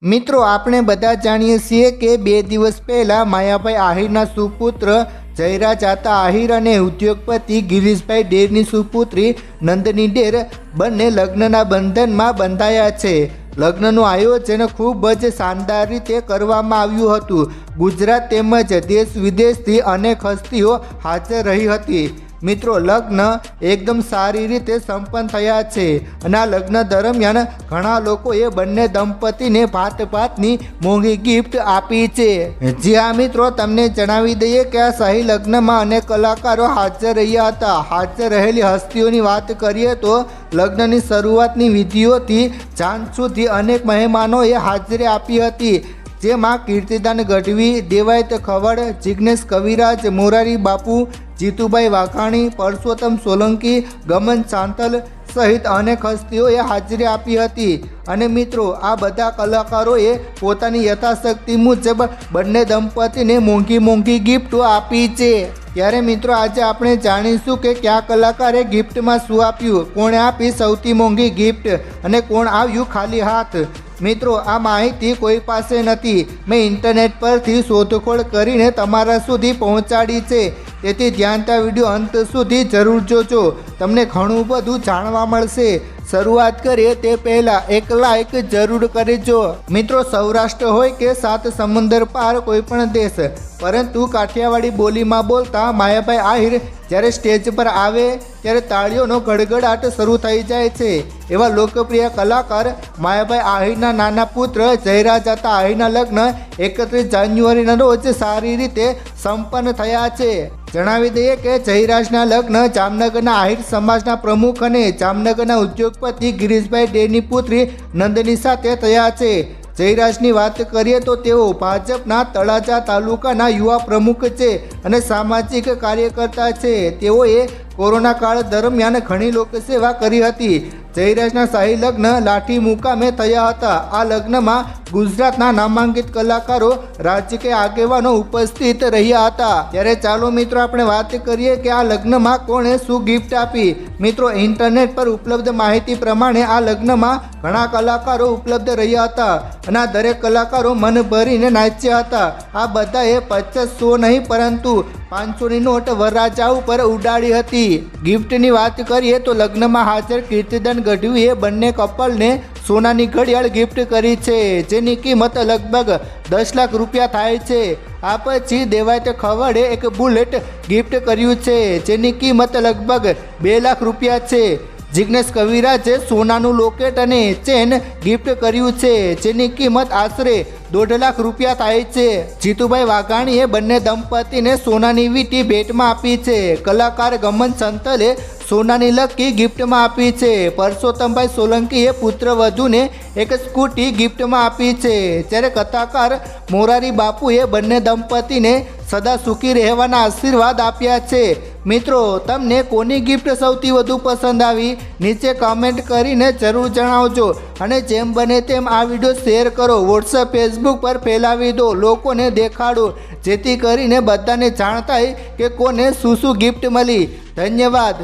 મિત્રો આપણે બધા જાણીએ છીએ કે 2 દિવસ પહેલા માયાભાઈ આહિરના સુપુત્ર જયરાજાતા આહિર અને ઉદ્યોગપતિ ગિરીશભાઈ ડેરની સુપુત્રી નંદની ડેર બંને લગ્નના બંધનમાં બંધાયા છે। લગ્નનું આયોજન ખૂબ જ શાનદાર રીતે કરવામાં આવ્યું હતું। ગુજરાત તેમજ દેશ વિદેશથી અનેક હસ્તીઓ હાજર રહી હતી। મિત્રો લગ્ન એકદમ સારી રીતે સંપન્ન થયા છે અને આ લગ્ન દરમિયાન ઘણા લોકોએ બંને દંપતીને ભાતની મોંઘી ગિફ્ટ આપી છે। જી હા મિત્રો, તમને જણાવી દઈએ કે આ શાહી લગ્નમાં અનેક કલાકારો હાજર રહ્યા હતા। હાજર રહેલી હસ્તીઓની વાત કરીએ તો લગ્નની શરૂઆતની વિધિઓથી જાન સુધી અનેક મહેમાનોએ હાજરી આપી હતી, જેમાં કીર્તિદાન ગઢવી, દેવાયત ખવડ, જિગ્નેશ કવિરાજ, મોરારી બાપુ, જીતુભાઈ વાઘાણી, પરસોત્તમ સોલંકી, ગમન ચાંતલ સહિત અનેક હસ્તીઓએ હાજરી આપી હતી। અને મિત્રો આ બધા કલાકારોએ પોતાની યથાશક્તિ મુજબ બંને દંપતીને મોંઘી ગિફ્ટો આપી છે। ત્યારે મિત્રો આજે આપણે જાણીશું કે કયા કલાકારે ગિફ્ટમાં શું આપ્યું, કોણે આપી સૌથી મોંઘી ગિફ્ટ અને કોણ આવ્યું ખાલી હાથ। મિત્રો આ માહિતી કોઈ પાસે નથી, મેં ઇન્ટરનેટ પરથી શોધખોળ કરીને તમારા સુધી પહોંચાડી છે, તેથી ધ્યાનથી વિડીયો અંત સુધી જરૂર જોજો, તમને ઘણું બધું જાણવા મળશે। શરૂઆત કરીએ તે પહેલાં એક લાઈક જરૂર કરજો। મિત્રો સૌરાષ્ટ્ર હોય કે સાત સમુદ્ર પાર કોઈ પણ દેશ, પરંતુ કાઠિયાવાડી બોલીમાં બોલતા માયાભાઈ આહિર જ્યારે સ્ટેજ પર આવે ત્યારે તાળીઓનો ગડગડાટ શરૂ થઈ જાય છે। એવા લોકપ્રિય કલાકાર માયાભાઈ આહિરના નાના પુત્ર જયરાજાતા આહિરના લગ્ન 31 જાન્યુઆરીના રોજ સારી રીતે સંપન્ન થયા છે। જણાવી દઈએ કે જયરાજના લગ્ન જામનગરના આહિર સમાજના પ્રમુખ અને જામનગરના ઉદ્યોગપતિ ગિરીશભાઈ ડેરની પુત્રી નંદની સાથે થયા છે। જયરાજની વાત કરીએ તો તેઓ ભાજપના તળાજા તાલુકાના યુવા પ્રમુખ છે અને સામાજિક કાર્યકર્તા છે। તેઓએ કોરોના કાળ દરમિયાન ઘણી લોકસેવા કરી હતી। જયરાજના શાહી લગ્ન લાઠી મુકામે થયા હતા। આ લગ્નમાં ગુજરાતના નામાંકિત કલાકારો, રાજકીય આગેવાનો ઉપસ્થિત રહ્યા હતા। ત્યારે ચાલો મિત્રો આપણે વાત કરીએ કે આ લગ્નમાં કોણે શું ગિફ્ટ આપી। મિત્રો ઇન્ટરનેટ પર ઉપલબ્ધ માહિતી પ્રમાણે આ લગ્નમાં ઘણા કલાકારો ઉપલબ્ધ રહ્યા હતા અને આ દરેક કલાકારો મન ભરીને નાચ્યા હતા। આ બધાએ 50 નહીં પરંતુ 500ની નોટ વરરાજા ઉપર ઉડાડી હતી। ગિફ્ટની વાત કરીએ તો લગ્નમાં હાજર કીર્તિદાન ગઢવીએ બંને કપલને સોનાની ઘડિયાળ ગિફ્ટ કરી છે, જેની કિંમત લગભગ 10 લાખ રૂપિયા થાય છે। આ પછી દેવાયત ખવડે એક બુલેટ ગિફ્ટ કર્યું છે, જેની કિંમત લગભગ 2 લાખ રૂપિયા છે। જિગ્નેશ કવિરાજે સોનાનું લોકેટ અને ચેન ગિફ્ટ કર્યું છે, જેની કિંમત આશરે 1.5 લાખ રૂપિયા થાય છે। જીતુભાઈ વાઘાણીએ બંને દંપતીને સોનાની વીંટી ભેટમાં આપી છે। કલાકાર ગમન સંતલે સોનાની લકી ગિફ્ટમાં આપી છે। પરસોત્તમભાઈ સોલંકીએ પુત્રવધૂને એક સ્કૂટી ગિફ્ટમાં આપી છે, જ્યારે કથાકાર મોરારી બાપુએ બંને દંપતીને સદા સુખી રહેવાના આશીર્વાદ આપ્યા છે। મિત્રો તમને કોની ગિફ્ટ સૌથી વધુ પસંદ આવી નીચે કમેન્ટ કરીને જરૂર જણાવજો અને જેમ બને તેમ આ વિડીયો શેર કરો, વોટ્સએપ ફેસબુક પર ફેલાવી દો, લોકોને દેખાડો, જેથી કરીને બધાને જાણ થાય કે કોને શું ગિફ્ટ મળી। ધન્યવાદ।